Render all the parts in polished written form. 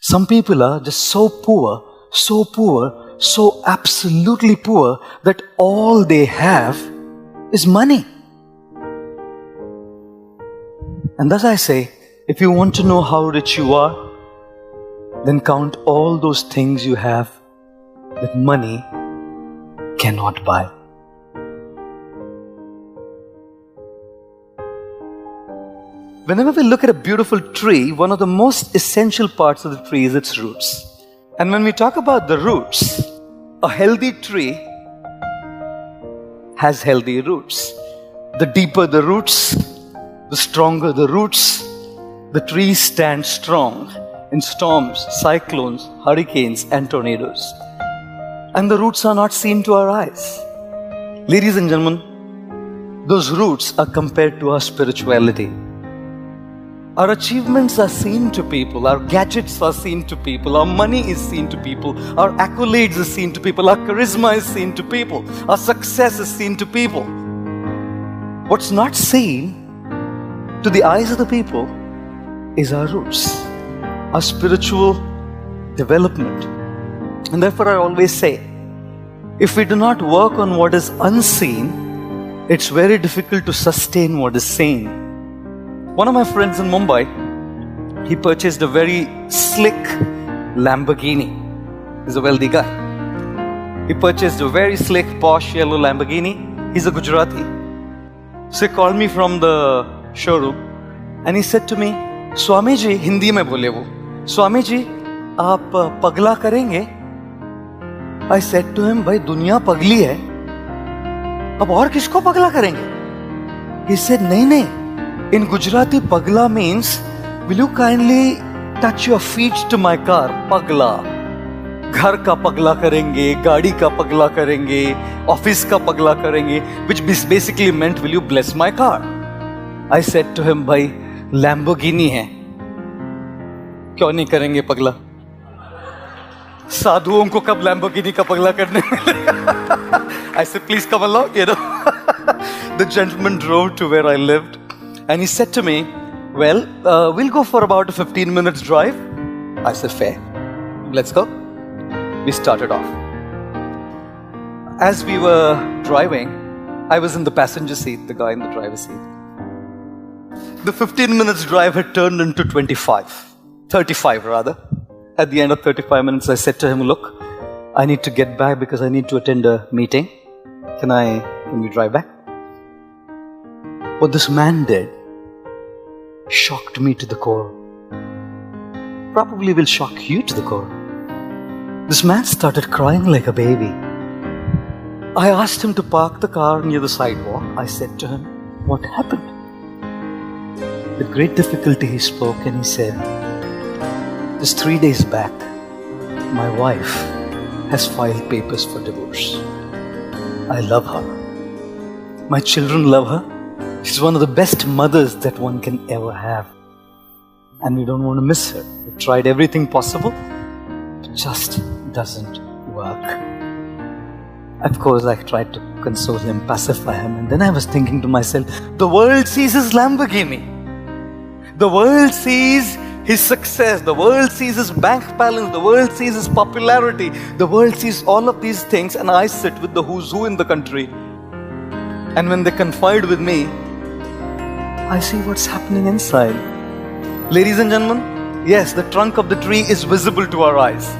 Some people are just so poor, so absolutely poor that all they have is money. And thus I say, if you want to know how rich you are, then count all those things you have that money cannot buy. Whenever we look at a beautiful tree, one of the most essential parts of the tree is its roots. And when we talk about the roots, a healthy tree has healthy roots. The deeper the roots, the stronger the roots, the tree stands strong in storms, cyclones, hurricanes, and tornadoes. And the roots are not seen to our eyes. Ladies and gentlemen, those roots are compared to our spirituality. Our achievements are seen to people, our gadgets are seen to people, our money is seen to people, our accolades are seen to people, our charisma is seen to people, our success is seen to people. What's not seen to the eyes of the people is our roots, our spiritual development. And therefore I always say, if we do not work on what is unseen, it's very difficult to sustain what is seen. One of my friends in Mumbai, he purchased a very slick Lamborghini. He's a wealthy guy. He purchased a very slick, posh yellow Lamborghini. He's a Gujarati. So he called me from the showroom and he said to me, Swami ji, Hindi mein bole wo, Swami ji, aap pagla karenge? I said to him, bhai, duniya pagli hai. Ab aur kisko pagla karenge? He said, nahi. In Gujarati, pagla means, will you kindly touch your feet to my car? Pagla. Ghar ka pagla karenge, gaadi ka pagla karenge, office ka pagla karenge, which basically meant, will you bless my car? I said to him, bhai, Lamborghini hai. Kyun nahi karenge pagla? Sadhuon ko kab Lamborghini ka pagla karne milega? I said, please come along, The gentleman drove to where I lived. And he said to me, well, we'll go for about a 15 minutes drive. I said, fair. Let's go. We started off. As we were driving, I was in the passenger seat, the guy in the driver's seat. The 15 minutes drive had turned into 35 rather. At the end of 35 minutes, I said to him, look, I need to get back because I need to attend a meeting. Can we drive back? What this man did shocked me to the core. Probably will shock you to the core. This man started crying like a baby. I asked him to park the car near the sidewalk. I said to him, what happened? With great difficulty he spoke and he said, just 3 days back, my wife has filed papers for divorce. I love her. My children love her. She's one of the best mothers that one can ever have. And we don't want to miss her. We've tried everything possible. It just doesn't work. Of course, I tried to console him, pacify him. And then I was thinking to myself, the world sees his Lamborghini. The world sees his success. The world sees his bank balance. The world sees his popularity. The world sees all of these things. And I sit with the who's who in the country. And when they confide with me, I see what's happening inside. Ladies and gentlemen, yes, the trunk of the tree is visible to our eyes.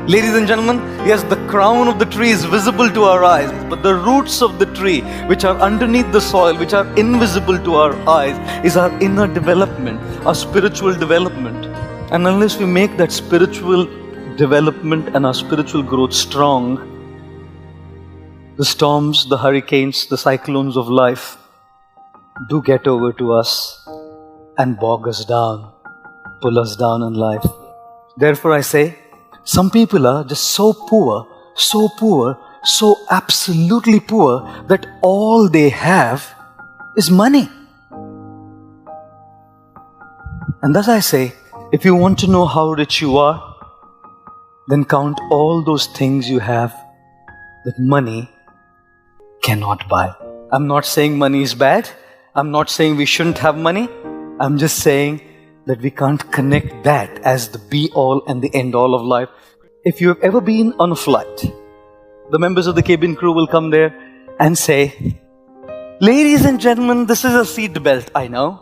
Ladies and gentlemen, yes, the crown of the tree is visible to our eyes. But the roots of the tree, which are underneath the soil, which are invisible to our eyes, is our inner development, our spiritual development. And unless we make that spiritual development and our spiritual growth strong, the storms, the hurricanes, the cyclones of life do get over to us and bog us down, pull us down in life. Therefore I say, some people are just so poor, so absolutely poor that all they have is money. And thus I say, if you want to know how rich you are, then count all those things you have that money cannot buy. I'm not saying money is bad. I'm not saying we shouldn't have money. I'm just saying that we can't connect that as the be-all and the end-all of life. If you have ever been on a flight, the members of the cabin crew will come there and say, "Ladies and gentlemen, this is a seat belt, I know.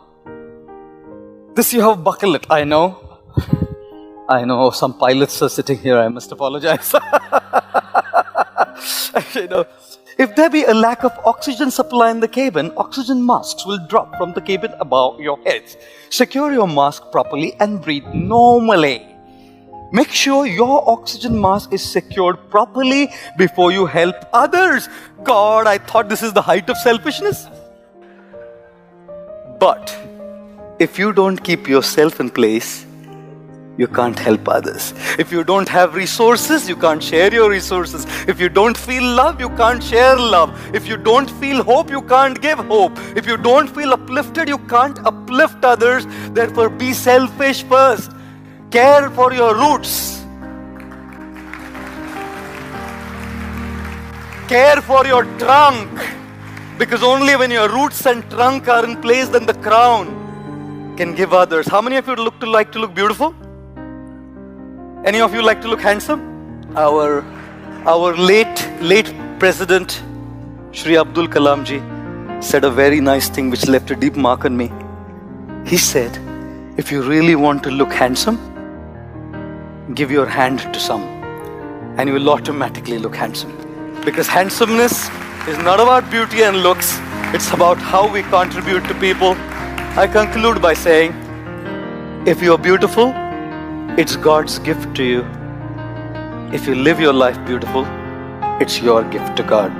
This you have buckle it, I know." I know some pilots are sitting here, I must apologize. You know, if there be a lack of oxygen supply in the cabin, oxygen masks will drop from the cabin above your heads. Secure your mask properly and breathe normally. Make sure your oxygen mask is secured properly before you help others. God, I thought this is the height of selfishness. But if you don't keep yourself in place, you can't help others. If you don't have resources, you can't share your resources. If you don't feel love, you can't share love. If you don't feel hope, you can't give hope. If you don't feel uplifted, you can't uplift others. Therefore, be selfish first. Care for your roots. Care for your trunk. Because only when your roots and trunk are in place, then the crown can give others. How many of you like to look beautiful? Any of you like to look handsome? Our late president, Shri Abdul Kalam ji, said a very nice thing which left a deep mark on me. He said, if you really want to look handsome, give your hand to some and you will automatically look handsome. Because handsomeness is not about beauty and looks, it's about how we contribute to people. I conclude by saying, if you are beautiful, it's God's gift to you. If you live your life beautiful, it's your gift to God.